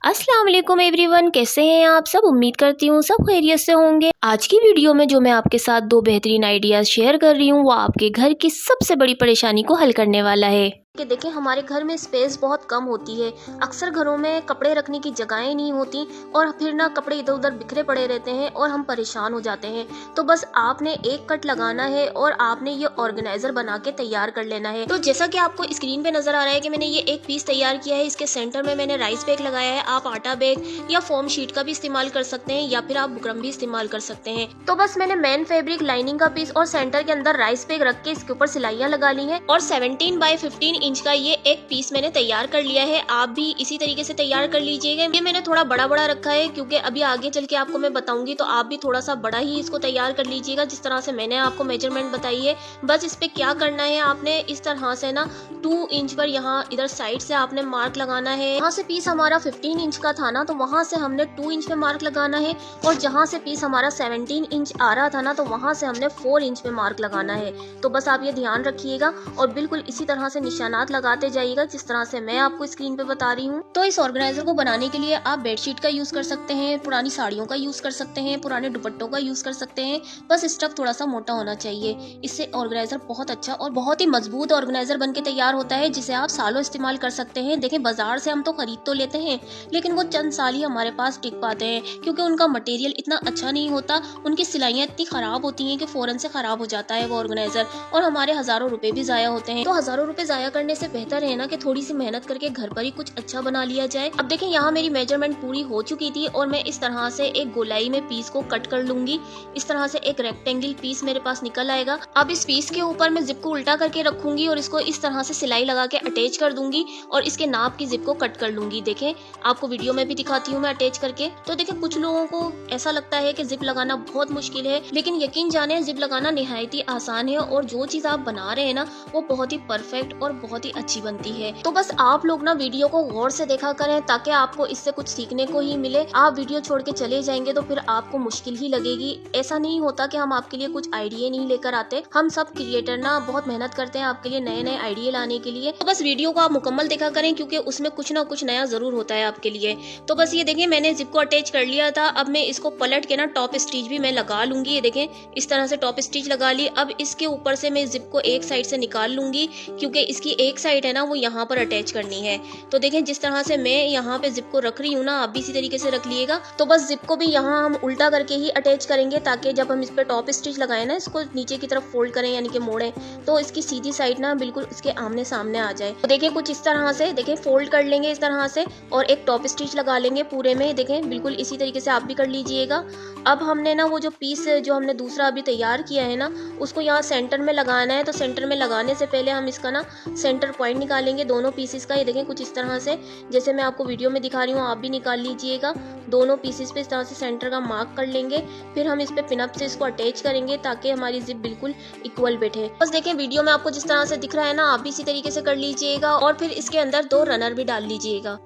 अस्सलाम वालेकुम एवरीवन, कैसे हैं आप सब। उम्मीद करती हूँ सब खैरियत से होंगे। आज की वीडियो में जो मैं आपके साथ दो बेहतरीन आइडियाज़ शेयर कर रही हूँ वो आपके घर की सबसे बड़ी परेशानी को हल करने वाला है। कि देखिए हमारे घर में स्पेस बहुत कम होती है। अक्सर घरों में कपड़े रखने की जगहें नहीं होती और फिर ना कपड़े इधर उधर बिखरे पड़े रहते हैं और हम परेशान हो जाते हैं। तो बस आपने एक कट लगाना है और आपने ये ऑर्गेनाइजर बना के तैयार कर लेना है। तो जैसा कि आपको स्क्रीन पे नजर आ रहा है कि मैंने ये एक पीस तैयार किया है। इसके सेंटर में मैंने राइस बैग लगाया है। आप आटा बैग या फोम शीट का भी इस्तेमाल कर सकते हैं या फिर आप बुकरम भी इस्तेमाल कर सकते हैं। तो बस मैंने मेन फैब्रिक लाइनिंग का पीस और सेंटर के अंदर राइस बैग रख के इसके ऊपर सिलाइयां लगा ली है और 17 बाय 15 इंच का ये एक पीस मैंने तैयार कर लिया है। आप भी इसी तरीके से तैयार कर लीजिएगा। ये मैंने थोड़ा बड़ा बड़ा रखा है क्योंकि अभी आगे चल के आपको मैं बताऊंगी, तो आप भी थोड़ा सा बड़ा ही इसको तैयार कर लीजिएगा जिस तरह से मैंने आपको मेजरमेंट बताई है। बस इस पे क्या करना है, आपने इस तरह से ना 2 इंच पर यहाँ इधर साइड से आपने मार्क लगाना है। यहाँ से पीस हमारा 15 इंच का था ना, तो वहां से हमने 2 इंच पे मार्क लगाना है और जहाँ से पीस हमारा 17 इंच आ रहा था ना, तो वहां से हमने 4 इंच पे मार्क लगाना है। तो बस आप ये ध्यान रखिएगा और बिल्कुल इसी तरह से निशानात लगाते जाइएगा जिस तरह से मैं आपको स्क्रीन पे बता रही हूँ। तो इस ऑर्गेनाइजर को बनाने के लिए आप बेडशीट का यूज कर सकते हैं, पुरानी साड़ियों का यूज कर सकते हैं, पुराने दुपट्टों का यूज कर सकते हैं। बस स्टफ थोड़ा सा मोटा होना चाहिए। इससे ऑर्गेनाइजर बहुत अच्छा और बहुत ही मजबूत ऑर्गेनाइजर बनके तैयार होता है जिसे आप सालों इस्तेमाल कर सकते हैं। देखें, बाजार से हम तो खरीद तो लेते हैं लेकिन वो चंद साल ही हमारे पास टिक पाते हैं क्योंकि उनका मटेरियल इतना अच्छा नहीं होता। उनकी सिलाइयाँ इतनी खराब होती हैं कि फौरन से खराब हो जाता है वो ऑर्गेनाइजर और हमारे हजारों रुपए भी जाया होते हैं। तो हजारों रुपए जाया करने से बेहतर है ना कि थोड़ी सी मेहनत करके घर पर ही कुछ अच्छा बना लिया जाए। अब देखें, यहाँ मेरी मेजरमेंट पूरी हो चुकी थी और मैं इस तरह से एक गोलाई में पीस को कट कर लूंगी। इस तरह से एक रेक्टेंगल पीस मेरे पास निकल आएगा। अब इस पीस के ऊपर मैं जिप को उल्टा करके रखूंगी और इसको इस तरह से सिलाई लगा के अटैच कर दूंगी और इसके नाप की जिप को कट कर लूंगी। देखें, आपको वीडियो में भी दिखाती हूँ मैं अटैच करके। तो देखें, कुछ लोगों को ऐसा लगता है कि जिप लगाना बहुत मुश्किल है, लेकिन यकीन जाने जिप लगाना निहायत ही आसान है और जो चीज आप बना रहे हैं ना वो बहुत ही परफेक्ट और बहुत ही अच्छी बनती है। तो बस आप लोग ना वीडियो को गौर से देखा करें ताकि आपको इससे कुछ सीखने को ही मिले। आप वीडियो छोड़ के चले जाएंगे तो फिर आपको मुश्किल ही लगेगी। ऐसा नहीं होता कि हम आपके लिए कुछ आइडिया नहीं लेकर आते। हम सब क्रिएटर ना बहुत मेहनत करते हैं आपके लिए नए नए आइडिया लाने के लिए। तो बस वीडियो को आप मुकम्मल देखा करें क्योंकि उसमें कुछ ना कुछ नया जरूर होता है आपके लिए। तो बस ये देखें, मैंने जिप को अटैच कर लिया था। अब मैं इसको पलट के ना टॉप स्टिच भी मैं लगा लूंगी। ये देखें, इस तरह से टॉप स्टिच लगा ली। अब इसके ऊपर से मैं जिप को एक साइड से निकाल लूंगी क्योंकि इसकी एक साइड है ना वो यहाँ पर अटैच करनी है। तो देखें, जिस तरह से मैं यहाँ पे जिप को रख रही हूँ ना, आप भी इसी तरीके से रख लिएगा। तो बस जिप को भी यहाँ हम उल्टा करके ही अटैच करेंगे ताकि जब हम इस पे टॉप स्टिच लगाए ना, इसको नीचे की तरफ फोल्ड करें यानी कि मोड़े, तो इसकी सीधी साइड ना बिल्कुल इसके आमने सामने आ जाए। तो देखें, कुछ इस तरह से देखें फोल्ड कर लेंगे इस तरह से और एक टॉप स्टिच लगा लेंगे पूरे में। देखें, बिल्कुल इसी तरीके से आप भी कर लीजिएगा। अब हमने ना वो जो पीस जो हमने दूसरा अभी तैयार किया है ना, उसको यहाँ सेंटर में लगाना है। तो सेंटर में लगाने से पहले हम इसका ना सेंटर पॉइंट निकालेंगे दोनों पीसेस का। ये देखें, कुछ इस तरह से जैसे मैं आपको वीडियो में दिखा रही हूँ आप भी निकाल लीजिएगा। दोनों पीसेस पे इस तरह से सेंटर का मार्क कर लेंगे। फिर हम इस पे पिनअप से इसको अटैच करेंगे ताकि हमारी जिप बिल्कुल इक्वल बैठे। बस देखें, वीडियो में आपको जिस तरह से दिख रहा है ना, आप भी इसी तरीके से कर लीजिएगा और फिर इसके अंदर 2 रनर भी डाल लीजिएगा।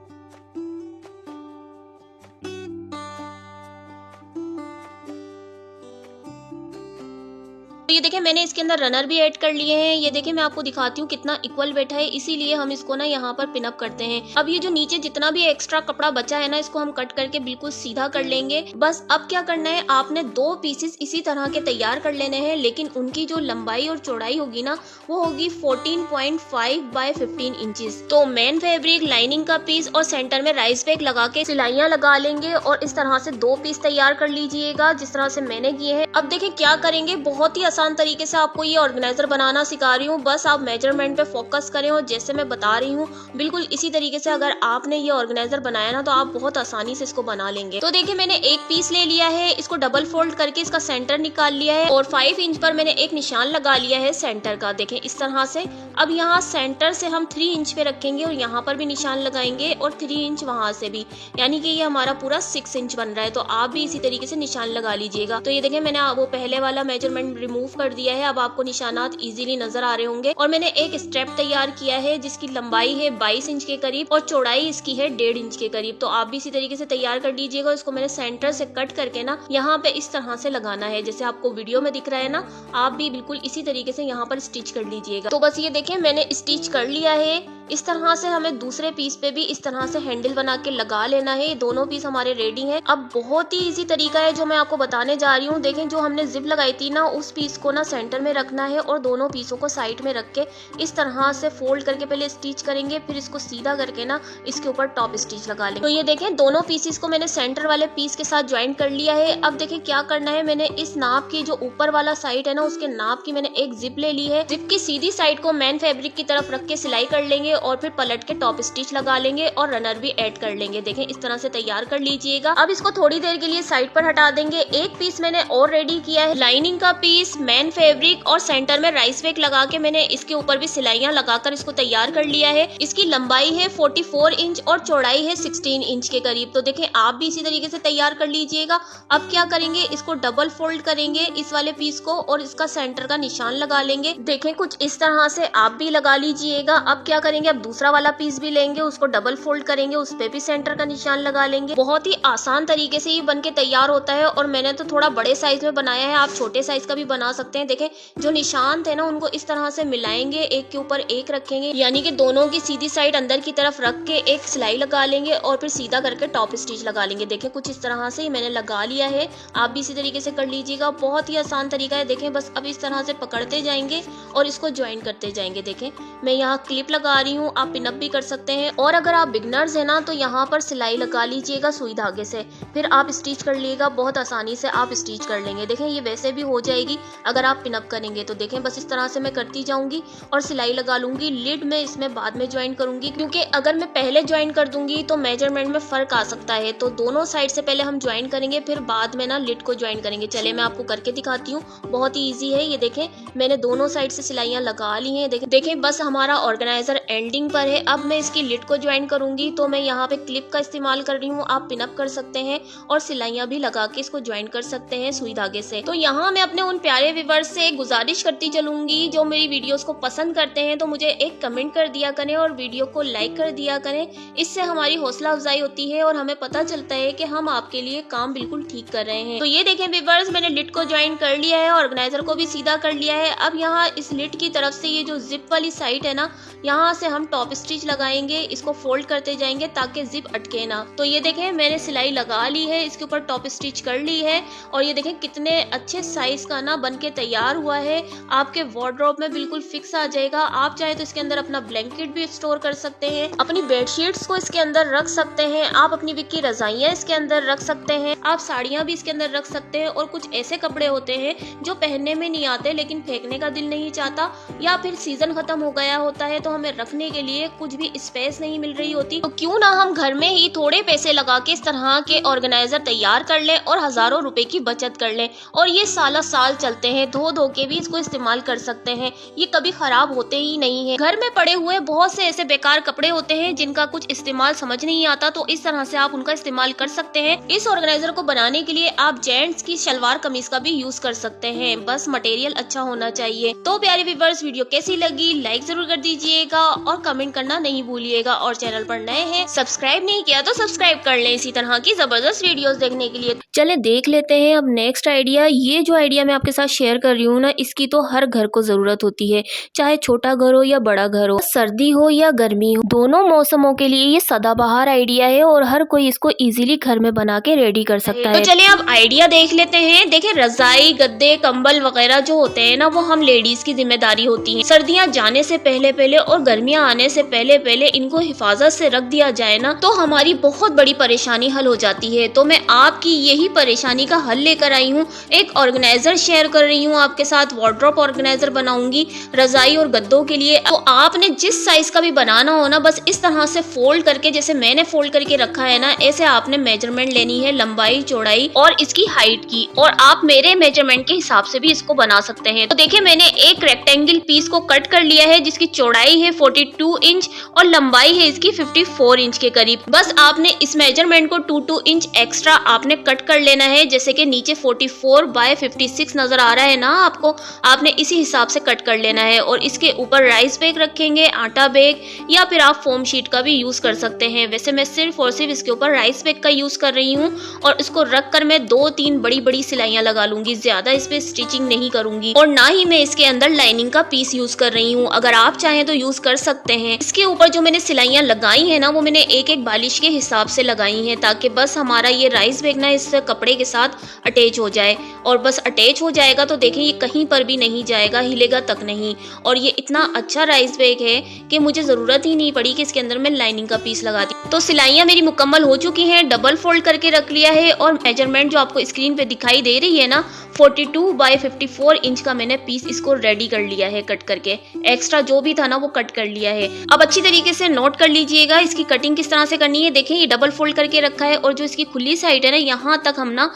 तो ये देखें, मैंने इसके अंदर रनर भी ऐड कर लिए हैं। ये देखें, मैं आपको दिखाती हूँ कितना इक्वल बैठा है, इसीलिए हम इसको ना यहाँ पर पिनअप करते हैं। अब ये जो नीचे जितना भी एक्स्ट्रा कपड़ा बचा है ना, इसको हम कट करके बिल्कुल सीधा कर लेंगे। बस अब क्या करना है, आपने 2 पीसेस इसी तरह के तैयार कर लेने हैं, लेकिन उनकी जो लंबाई और चौड़ाई होगी ना वो होगी 14.5 बाय 15 इंचेस। तो मेन फैब्रिक लाइनिंग का पीस और सेंटर में राइस बैग लगा के सिलाइयां लगा लेंगे और इस तरह से 2 पीस तैयार कर लीजिएगा जिस तरह से मैंने किए हैं। अब देखें क्या करेंगे, बहुत ही आसान तरीके से आपको ये ऑर्गेनाइजर बनाना सिखा रही हूँ। बस आप मेजरमेंट पे फोकस करें और जैसे मैं बता रही हूँ बिल्कुल इसी तरीके से अगर आपने ये ऑर्गेनाइजर बनाया ना तो आप बहुत आसानी से इसको बना लेंगे। तो देखिए, मैंने एक पीस ले लिया है, इसको डबल फोल्ड करके इसका सेंटर निकाल लिया है और 5 इंच पर मैंने एक निशान लगा लिया है सेंटर का। देखें इस तरह से। अब यहाँ सेंटर से हम 3 इंच पे रखेंगे और यहाँ पर भी निशान लगाएंगे और 3 इंच वहां से भी, यानी कि ये हमारा पूरा 6 इंच बन रहा है। तो आप भी इसी तरीके से निशान लगा लीजिएगा। तो ये देखें, मैंने वो पहले वाला मेजरमेंट रिमूव कर दिया है। अब आपको निशानात इजीली नजर आ रहे होंगे। और मैंने एक स्टेप तैयार किया है जिसकी लंबाई है 22 इंच के करीब और चौड़ाई इसकी है 1.5 इंच के करीब। तो आप भी इसी तरीके से तैयार कर लीजिएगा। इसको मैंने सेंटर से कट करके ना यहाँ पे इस तरह से लगाना है जैसे आपको वीडियो में दिख रहा है ना, आप भी बिल्कुल इसी तरीके से यहाँ पर स्टिच कर लीजिएगा। तो बस ये देखें, मैंने स्टिच कर लिया है। इस तरह से हमें दूसरे पीस पे भी इस तरह से हैंडल बना के लगा लेना है। ये दोनों पीस हमारे रेडी हैं। अब बहुत ही इजी तरीका है जो मैं आपको बताने जा रही हूँ। देखें, जो हमने जिप लगाई थी ना, उस पीस को ना सेंटर में रखना है और दोनों पीसों को साइड में रख के इस तरह से फोल्ड करके पहले स्टिच करेंगे, फिर इसको सीधा करके ना इसके ऊपर टॉप स्टिच लगा लेंगे। तो ये देखें, दोनों पीसेस को मैंने सेंटर वाले पीस के साथ ज्वाइन कर लिया है। अब देखें क्या करना है, मैंने इस नाप की जो ऊपर वाला साइड है ना, उसके नाप की मैंने एक जिप ले ली है। जिप की सीधी साइड को मेन फैब्रिक की तरफ रख के सिलाई कर लेंगे और फिर पलट के टॉप स्टिच लगा लेंगे और रनर भी ऐड कर लेंगे। देखें, इस तरह से तैयार कर लीजिएगा। अब इसको थोड़ी देर के लिए साइड पर हटा देंगे। एक पीस मैंने और रेडी किया है, लाइनिंग का पीस, मेन फैब्रिक और सेंटर में राइस वेक लगा के मैंने इसके ऊपर भी सिलाइयां लगाकर इसको तैयार कर लिया है। इसकी लंबाई है 44 इंच और चौड़ाई है 16 इंच के करीब। तो देखें, आप भी इसी तरीके से तैयार कर लीजिएगा। अब क्या करेंगे, इसको डबल फोल्ड करेंगे इस वाले पीस को और इसका सेंटर का निशान लगा लेंगे। देखें, कुछ इस तरह से आप भी लगा लीजिएगा। अब क्या करेंगे, अब दूसरा वाला पीस भी लेंगे, उसको डबल फोल्ड करेंगे, उस पे भी सेंटर का निशान लगा लेंगे। बहुत ही आसान तरीके से ये बन के तैयार होता है और मैंने तो थोड़ा बड़े साइज में बनाया है, आप छोटे साइज का भी बना सकते हैं। देखें, जो निशान थे ना, उनको इस तरह से मिलाएंगे, एक के ऊपर एक रखेंगे, यानी कि दोनों की सीधी साइड अंदर की तरफ रख के एक सिलाई लगा लेंगे और फिर सीधा करके टॉप स्टिच लगा लेंगे। देखें, कुछ इस तरह से मैंने लगा लिया है। आप भी इसी तरीके से कर लीजिएगा। बहुत ही आसान तरीका है। देखें, बस अब इस तरह से पकड़ते जाएंगे और इसको ज्वाइन करते जाएंगे। देखें, मैं यहाँ क्लिप लगा रही हूँ, आप पिनअप भी कर सकते हैं। और अगर आप बिगनर्स हैं ना, तो यहाँ पर सिलाई लगा लीजिएगा सुई धागे से, फिर आप स्टिच कर लीजिएगा। बहुत आसानी से आप स्टिच कर लेंगे। देखें, ये वैसे भी हो जाएगी अगर आप पिनअप करेंगे तो। देखें, बस इस तरह से मैं करती जाऊंगी और सिलाई लगा लूंगी। लिड में इसमें बाद में ज्वाइन करूंगी, क्योंकि अगर मैं पहले ज्वाइन कर दूंगी तो मेजरमेंट में फर्क आ सकता है। तो दोनों साइड से पहले हम ज्वाइन करेंगे, फिर बाद में ना लिड को ज्वाइन करेंगे। चले मैं आपको करके दिखाती हूँ, बहुत ही ईजी है। ये देखें, मैंने दोनों साइड से सिलाइयाँ लगा ली हैं। देखें, बस हमारा ऑर्गेनाइजर एंडिंग पर है। अब मैं इसकी लिड को ज्वाइन करूंगी, तो मैं यहाँ पे क्लिप का इस्तेमाल कर रही हूँ। आप पिनअप कर सकते हैं और सिलाइयाँ भी लगा के इसको ज्वाइन कर सकते हैं सुई धागे से। तो यहाँ मैं अपने उन प्यारे व्यूअर्स से गुजारिश करती चलूंगी जो मेरी वीडियोस को पसंद करते हैं, तो मुझे एक कमेंट कर दिया करें और वीडियो को लाइक कर दिया करें। इससे हमारी हौसला अफजाई होती है और हमें पता चलता है कि हम आपके लिए काम बिल्कुल ठीक कर रहे हैं। तो ये देखें व्यूअर्स, मैंने लिड को ज्वाइन कर लिया है, ऑर्गेनाइजर को भी सीधा कर लिया है। अब यहाँ इस लिड की तरफ से ये जो जिप वाली साइड है ना, यहाँ से हम टॉप स्टिच लगाएंगे। इसको फोल्ड करते जाएंगे ताकि जिप अटके ना। तो ये देखें, मैंने सिलाई लगा ली है, इसके ऊपर टॉप स्टिच कर ली है और ये देखें कितने अच्छे साइज का ना बन के तैयार हुआ है। आपके वार्डरोब में बिल्कुल फिक्स आ जाएगा। आप चाहे तो इसके अंदर अपना ब्लैंकेट भी स्टोर कर सकते हैं, अपनी बेडशीट्स को इसके अंदर रख सकते हैं, आप अपनी विक्की रजाइयाँ इसके अंदर रख सकते हैं, आप साड़ियाँ भी इसके अंदर रख सकते हैं। और कुछ ऐसे कपड़े होते हैं जो पहनने में नहीं आते लेकिन फेंकने का दिल नहीं चाहता, या फिर सीजन खत्म हो गया होता है तो हमें रखने के लिए कुछ भी स्पेस नहीं मिल रही होती, तो क्यों ना हम घर में ही थोड़े पैसे लगा के इस तरह के ऑर्गेनाइजर तैयार कर लें और हजारों रुपए की बचत कर लें। और ये साल साल चलते हैं, धो के भी इसको इस्तेमाल कर सकते हैं, ये कभी खराब होते ही नहीं है। घर में पड़े हुए बहुत से ऐसे बेकार कपड़े होते हैं जिनका कुछ इस्तेमाल समझ नहीं आता, तो इस तरह से आप उनका इस्तेमाल कर सकते हैं। इस ऑर्गेनाइजर को बनाने के लिए आप जेंट्स की शलवार कमीज का भी यूज कर सकते हैं, बस मटेरियल अच्छा होना चाहिए। तो प्यारे व्यूअर्स, वीडियो कैसी लगी लाइक जरूर कर दीजिएगा और कमेंट करना नहीं भूलिएगा। और चैनल पर नए हैं, सब्सक्राइब नहीं किया तो सब्सक्राइब कर लें इसी तरह की जबरदस्त वीडियोस देखने के लिए। चले देख लेते हैं अब नेक्स्ट आइडिया। ये जो आइडिया मैं आपके साथ शेयर कर रही हूँ ना, इसकी तो हर घर को जरूरत होती है, चाहे छोटा घर हो या बड़ा घर हो, सर्दी हो या गर्मी हो, दोनों मौसमों के लिए ये सदाबहार आइडिया है और हर कोई इसको इजीली घर में बना के रेडी कर सकता है। तो चलिए अब आइडिया देख लेते हैं। देखिए, रजाई, गद्दे, कंबल वगैरह जो होते हैं ना, वो हम लेडीज की जिम्मेदारी होती है। सर्दियाँ जाने से पहले पहले और गर्मियाँ आने से पहले पहले इनको हिफाजत से रख दिया जाए ना, तो हमारी बहुत बड़ी परेशानी हल हो जाती है। तो मैं आपकी यही परेशानी का हल लेकर आई हूँ, एक ऑर्गेनाइजर शेयर कर रही हूँ आपके साथ। वार्डरोब ऑर्गेनाइजर बनाऊंगी रजाई और गद्दों के लिए। तो आपने जिस साइज का भी बनाना हो ना, बस इस तरह से फोल्ड करके, जैसे मैंने फोल्ड करके रखा है ना, ऐसे आपने मेजरमेंट लेनी है, लंबाई, चौड़ाई और इसकी हाइट की। और आप मेरे मेजरमेंट के हिसाब से भी इसको बना सकते हैं। तो देखिए, मैंने एक रेक्टेंगल पीस को कट कर लिया है जिसकी चौड़ाई है 42 इंच और लंबाई है इसकी 54 इंच के करीब। बस आपने इस मेजरमेंट को 2 इंच एक्स्ट्रा आपने कट कर लेना है। जैसे कि नीचे 44 बाय 56 नजर आ रहा है ना आपको, आपने इसी हिसाब से कट कर लेना है। और इसके ऊपर राइस बैग रखेंगे, आटा बैग, या फिर आप फोम शीट का भी यूज कर सकते हैं। वैसे मैं सिर्फ और सिर्फ इसके ऊपर राइस बैग का यूज कर रही हूँ और इसको रख कर मैं 2-3 बड़ी बड़ी सिलाइयां लगा लूंगी, ज्यादा इस पे स्टिचिंग नहीं करूंगी। और ना ही मैं इसके अंदर लाइनिंग का पीस यूज कर रही हूँ। अगर आप चाहें तो यूज कर सकते सकते हैं। इसके ऊपर जो मैंने सिलाइयाँ लगाई है ना, वो मैंने एक एक बालिश के हिसाब से लगाई हैं, ताकि बस हमारा ये राइस बैग ना इस कपड़े के साथ अटैच हो जाए। और बस अटैच हो जाएगा तो देखें ये कहीं पर भी नहीं जाएगा, हिलेगा तक नहीं। और ये इतना अच्छा राइस बैग है कि मुझे ज़रूरत ही नहीं पड़ी कि इसके अंदर मैं लाइनिंग का पीस लगा दी। तो सिलाइयाँ मेरी मुकम्मल हो चुकी हैं, डबल फोल्ड करके रख लिया है। और मेजरमेंट जो आपको स्क्रीन पे दिखाई दे रही है ना, 42 बाय 54 इंच का मैंने पीस इसको रेडी कर लिया है कट करके। एक्स्ट्रा जो भी था ना वो कट कर लिया है। अब अच्छी तरीके से नोट कर लीजिएगा इसकी कटिंग किस तरह से करनी है। देखें ये डबल फोल्ड करके रखा है और जो इसकी खुली साइड है ना, यहाँ तक हम ना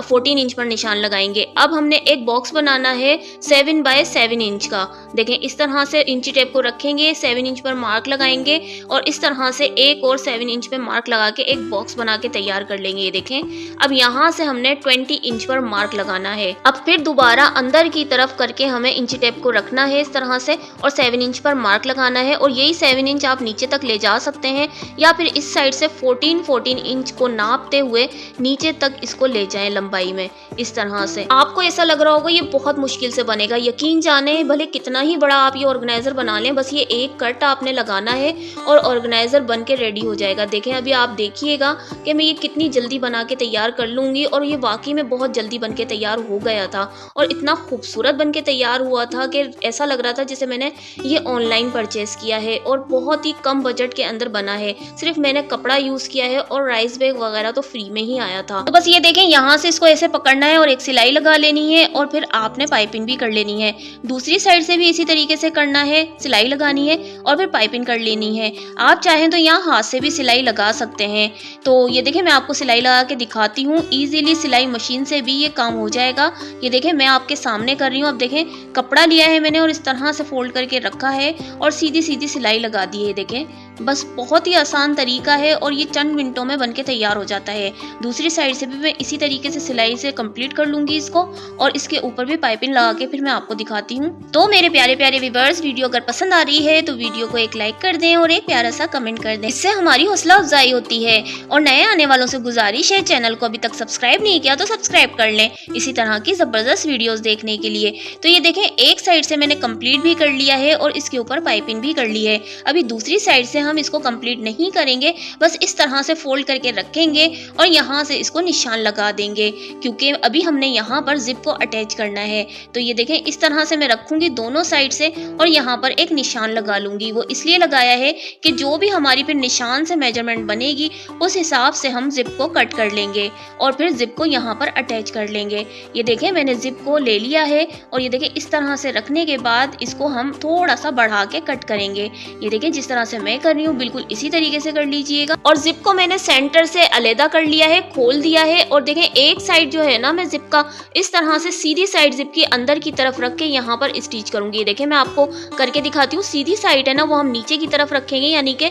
14 इंच पर निशान लगाएंगे। अब हमने एक बॉक्स बनाना है 7 बाय 7 इंच का। देखें इस तरह से इंची टेप को रखेंगे, 7 इंच पर मार्क लगाएंगे और इस तरह से एक और 7 इंच पे मार्क लगा के एक बॉक्स बना के तैयार कर लेंगे। ये देखें अब यहाँ से हमने 20 इंच पर मार्क लगाना है। अब फिर दोबारा अंदर की तरफ करके हमें इंची टेप को रखना है इस तरह से और 7 इंच पर मार्क लगाना है। और यही 7 इंच आप नीचे तक ले जा सकते हैं या फिर इस साइड से 14 इंच को नापते हुए नीचे तक इसको ले जाएं लंबाई में। इस तरह से आपको ऐसा लग रहा होगा ये बहुत मुश्किल से बनेगा, यकीन जाने भले कितना ही बड़ा आप ये ऑर्गेनाइजर बना लें, बस ये एक कट आपने लगाना है और ऑर्गेनाइजर बन के रेडी हो जाएगा। देखें अभी आप देखिएगा कि मैं ये कितनी जल्दी बना के तैयार कर लूंगी और ये वाकई में बहुत जल्दी बन के तैयार हो गया था और इतना खूबसूरत बन के तैयार हुआ था कि ऐसा लग रहा था जैसे मैंने ये ऑनलाइन परचेज किया है और बहुत ही कम बजट के अंदर बना है। सिर्फ मैंने कपड़ा यूज किया है और राइस बैग वगैरह तो फ्री में ही आया था। तो बस ये देखें यहाँ से इसको ऐसे पकड़ना है और एक सिलाई लगा लेनी है और फिर आपने पाइपिंग भी कर लेनी है। दूसरी साइड से भी इसी तरीके से करना है, सिलाई लगानी है और फिर पाइपिंग कर लेनी है। आप चाहें तो यहाँ हाथ से भी सिलाई लगा सकते हैं। तो ये देखें मैं आपको सिलाई लगा के दिखाती हूँ, इजीली सिलाई मशीन से भी ये काम हो जाएगा। ये देखें मैं आपके सामने कर रही हूँ। अब देखें कपड़ा लिया है मैंने और इस तरह से फोल्ड करके रखा है और सीधी सीधी सिलाई लगा दी है। देखें बस बहुत ही आसान तरीका है और ये चंद मिनटों में बनके तैयार हो जाता है। दूसरी साइड से भी मैं इसी तरीके से सिलाई से कंप्लीट कर लूंगी इसको और इसके ऊपर भी पाइपिंग लगा के फिर मैं आपको दिखाती हूँ। तो मेरे प्यारे प्यारे व्यूअर्स, वीडियो अगर पसंद आ रही है तो वीडियो को एक लाइक कर दें और एक प्यारा सा कमेंट कर दें, इससे हमारी हौसला अफजाई होती है। और नए आने वालों से गुजारिश है, चैनल को अभी तक सब्सक्राइब नहीं किया तो सब्सक्राइब कर लें इसी तरह की जबरदस्त वीडियोस देखने के लिए। तो ये देखें एक साइड से मैंने कंप्लीट भी कर लिया है और इसके ऊपर पाइपिंग भी कर ली है। अभी दूसरी साइड से हम इसको कंप्लीट नहीं करेंगे, बस इस तरह से फोल्ड करके रखेंगे और यहाँ से इसको निशान लगा देंगे क्योंकि अभी हमने यहाँ पर जिप को अटैच करना है। तो ये देखें इस तरह से मैं रखूंगी दोनों साइड से और यहाँ पर एक निशान लगा लूंगी। वो इसलिए लगाया है कि जो भी हमारी फिर निशान से मेजरमेंट बनेगी उस हिसाब से हम जिप को कट कर लेंगे और फिर जिप को यहाँ पर अटैच कर लेंगे। ये देखें मैंने जिप को ले लिया है और ये देखें इस तरह से रखने के बाद इसको हम थोड़ा सा बढ़ा के कट करेंगे। ये देखें जिस तरह से मैं कर रही हूँ बिल्कुल इसी तरीके से कर लीजिएगा। और जिप को मैंने सेंटर से अलग कर लिया है, खोल दिया है और देखें एक साइड जो है ना मैं जिप का इस तरह से सीधी साइड जिप के अंदर की तरफ रख के यहाँ पर स्टिच करूंगी। देखें मैं आपको करके दिखाती हूँ। सीधी साइड है ना वो हम नीचे की तरफ रखेंगे, यानी कि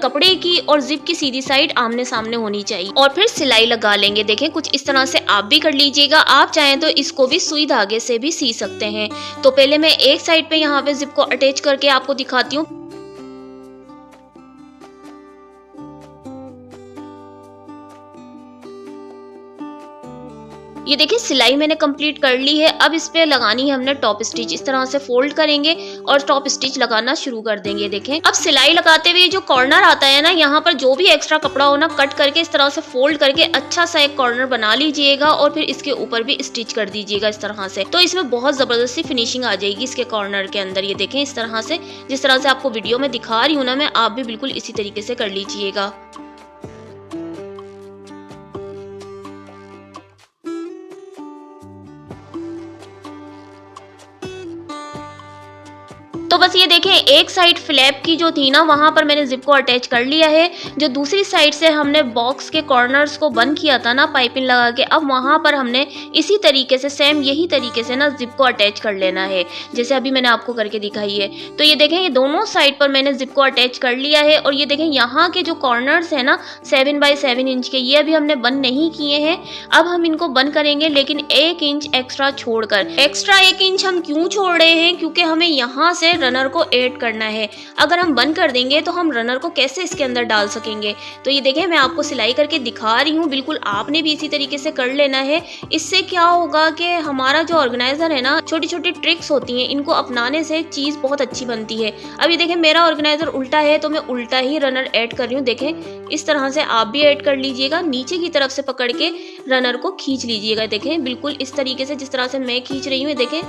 कपड़े की और जिप की सीधी साइड आमने सामने होनी चाहिए और फिर सिलाई लगा लेंगे। देखें कुछ इस तरह से आप भी कर लीजिएगा। आप चाहें तो इसको भी सुई धागे से भी सी सकते हैं। तो पहले मैं एक साइड पे यहाँ पे जिप को अटैच करके आपको दिखाती हूँ। ये देखिए सिलाई मैंने कंप्लीट कर ली है। अब इस पे लगानी है हमने टॉप स्टिच। इस तरह से फोल्ड करेंगे और टॉप स्टिच लगाना शुरू कर देंगे। देखें अब सिलाई लगाते हुए जो कॉर्नर आता है ना, यहाँ पर जो भी एक्स्ट्रा कपड़ा हो ना कट करके इस तरह से फोल्ड करके अच्छा सा एक कॉर्नर बना लीजिएगा और फिर इसके ऊपर भी स्टिच कर दीजिएगा इस तरह से। तो इसमें बहुत जबरदस्ती फिनिशिंग आ जाएगी इसके कॉर्नर के अंदर। ये देखें इस तरह से, जिस तरह से आपको वीडियो में दिखा रही हूँ ना मैं, आप भी बिल्कुल इसी तरीके से कर लीजिएगा। तो बस ये देखें एक साइड फ्लैप की जो थी ना वहां पर मैंने जिप को अटैच कर लिया है। जो दूसरी साइड से हमने बॉक्स के कॉर्नर्स को बंद किया था ना पाइपिंग लगा के, अब वहां पर हमने इसी तरीके से सेम यही तरीके से ना जिप को अटैच कर लेना है जैसे अभी मैंने आपको करके दिखाई है। तो ये देखें ये दोनों साइड पर मैंने जिप को अटैच कर लिया है और ये देखें यहाँ के जो कॉर्नर्स है ना 7 बाय 7 इंच के, ये अभी हमने बंद नहीं किए हैं। अब हम इनको बंद करेंगे लेकिन 1 इंच एक्स्ट्रा छोड़कर। एक्स्ट्रा 1 इंच हम क्यों छोड़ रहे हैं? क्योंकि हमें यहाँ से रनर को ऐड करना है। अगर हम बंद कर देंगे तो हम रनर को कैसे इसके अंदर डाल सकेंगे। तो ये देखें, मैं आपको सिलाई करके दिखा रही हूँ, बिल्कुल आपने भी इसी तरीके से कर लेना है। इससे क्या होगा कि हमारा जो ऑर्गेनाइजर है ना, छोटी छोटी ट्रिक्स होती हैं, इनको अपनाने से चीज़ बहुत अच्छी बनती है। अब ये देखें, मेरा ऑर्गेनाइजर उल्टा है तो मैं उल्टा ही रनर ऐड कर रही हूँ। देखें, इस तरह से आप भी ऐड कर लीजिएगा। नीचे की तरफ से पकड़ के रनर को खींच लीजिएगा। देखें, बिल्कुल इस तरीके से जिस तरह से मैं खींच रही हूँ। देखें,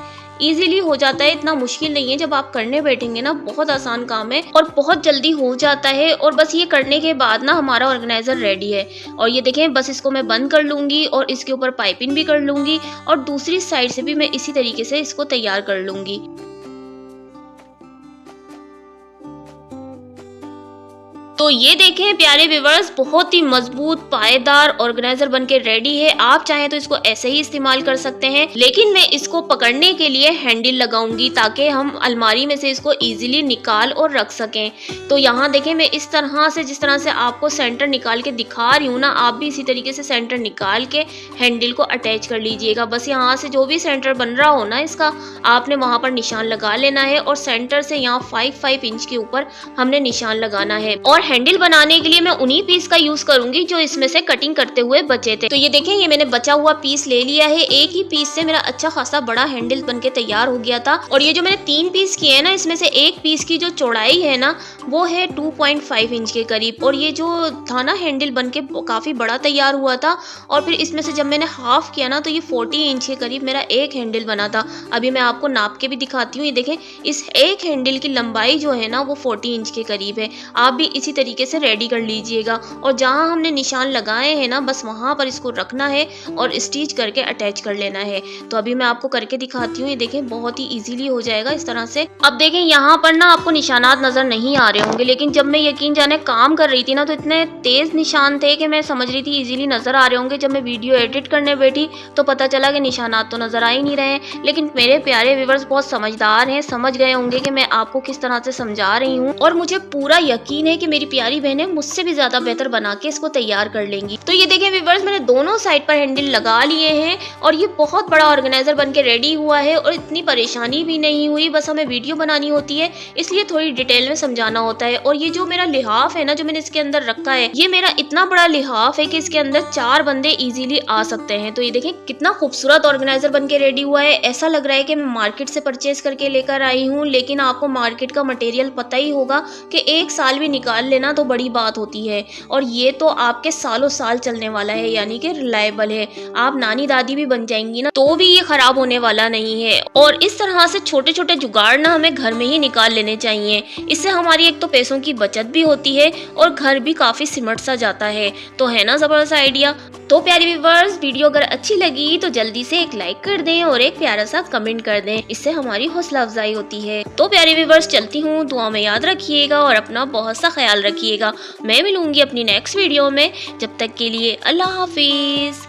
इजीली हो जाता है, इतना मुश्किल नहीं है। जब आप करने बैठेंगे ना, बहुत आसान काम है और बहुत जल्दी हो जाता है। और बस ये करने के बाद ना हमारा ऑर्गेनाइजर रेडी है। और ये देखें, बस इसको मैं बंद कर लूँगी और इसके ऊपर पाइपिंग भी कर लूँगी और दूसरी साइड से भी मैं इसी तरीके से इसको तैयार कर लूँगी। तो ये देखें प्यारे व्यूअर्स, बहुत ही मजबूत पायदार ऑर्गेनाइजर बनके रेडी है। आप चाहें तो इसको ऐसे ही इस्तेमाल कर सकते हैं, लेकिन मैं इसको पकड़ने के लिए हैंडल लगाऊंगी ताकि हम अलमारी में से इसको इजीली निकाल और रख सकें। तो यहाँ देखें, मैं इस तरह से, जिस तरह से आपको सेंटर निकाल के दिखा रही हूँ ना, आप भी इसी तरीके से सेंटर निकाल के हैंडल को अटैच कर लीजिएगा। बस यहाँ से जो भी सेंटर बन रहा हो ना इसका, आपने वहाँ पर निशान लगा लेना है और सेंटर से यहाँ 5 इंच के ऊपर हमने निशान लगाना है। और हैंडल बनाने के लिए मैं उन्हीं पीस का यूज करूंगी जो इसमें से कटिंग करते हुए बचे थे। तो ये देखें, ये मैंने बचा हुआ पीस ले लिया है। एक ही पीस से मेरा अच्छा खासा बड़ा हैंडल बनके तैयार हो गया था। और ये जो मैंने 3 पीस किए हैं ना, इसमें से एक पीस की जो चौड़ाई है ना, वो है 2.5 इंच के करीब। और ये जो था ना हैंडल बनके काफी बड़ा तैयार हुआ था। और फिर इसमें से जब मैंने हाफ किया ना, तो ये 40 इंच के करीब मेरा एक हैंडल बना था। अभी मैं आपको नाप के भी दिखाती हूँ। ये देखें, इस एक हैंडल की लंबाई जो है ना, वो 40 इंच के करीब है। आप भी इसी तरीके से रेडी कर लीजिएगा। और जहां हमने निशान लगाए हैं ना, बस वहां पर इसको रखना है और स्टिच करके अटैच कर लेना है। तो अभी मैं आपको करके दिखाती हूँ। ये देखें, बहुत ही इजीली हो जाएगा इस तरह से। अब देखें, यहाँ पर ना आपको निशानात नजर नहीं आ रहे होंगे, लेकिन जब मैं यकीन जाने काम कर रही थी ना, तो इतने तेज निशान थे कि मैं समझ रही थी इजीली नजर आ रहे होंगे। जब मैं वीडियो एडिट करने बैठी तो पता चला कि निशानात तो नजर आ ही नहीं रहे हैं। लेकिन मेरे प्यारे व्यूअर्स बहुत समझदार हैं, समझ गए होंगे कि मैं आपको किस तरह से समझा रही हूँ। और मुझे पूरा यकीन है कि मेरी प्यारी बहनें मुझसे भी ज्यादा बेहतर बना के इसको तैयार कर लेंगी। तो ये देखें व्यूअर्स, मैंने दोनों साइड पर हैंडल लगा लिए हैं और ये बहुत बड़ा ऑर्गेनाइजर बनके रेडी हुआ है। और इतनी परेशानी भी नहीं हुई, बस हमें वीडियो बनानी होती है, इसलिए थोड़ी डिटेल में समझाना होता है। और ये जो मेरा लिहाफ है ना, जो मैंने इसके अंदर रखा है, ये मेरा इतना बड़ा लिहाफ है कि इसके अंदर 4 बंदे इजीली आ सकते हैं। तो ये देखें, कितना खूबसूरत ऑर्गेनाइजर बनके रेडी हुआ है। ऐसा लग रहा है कि मैं मार्केट से परचेज करके लेकर आई हूँ, लेकिन आपको मार्केट का मटेरियल पता ही होगा कि 1 साल भी निकाल लेना तो बड़ी बात होती है। और ये तो आपके सालों साल चलने वाला है, यानी कि रिलायबल है। आप नानी दादी भी बन जाएंगी ना, तो भी ये खराब होने वाला नहीं है। और इस तरह से छोटे छोटे जुगाड़ ना हमें घर में ही निकाल लेने चाहिए। इससे हमारी एक तो पैसों की बचत भी होती है और घर भी काफी सिमट सा जाता है। तो है ना जबरदस्त आइडिया। तो प्यारे व्यूअर्स, वीडियो अगर अच्छी लगी तो जल्दी से एक लाइक कर दें और एक प्यारा सा कमेंट कर दें, इससे हमारी हौसला अफजाई होती है। तो प्यारे व्यूअर्स, चलती हूँ, दुआ में याद रखिएगा और अपना बहुत सा ख्याल रखिएगा। मैं मिलूंगी अपनी नेक्स्ट वीडियो में, जब तक के लिए अल्लाह हाफिज।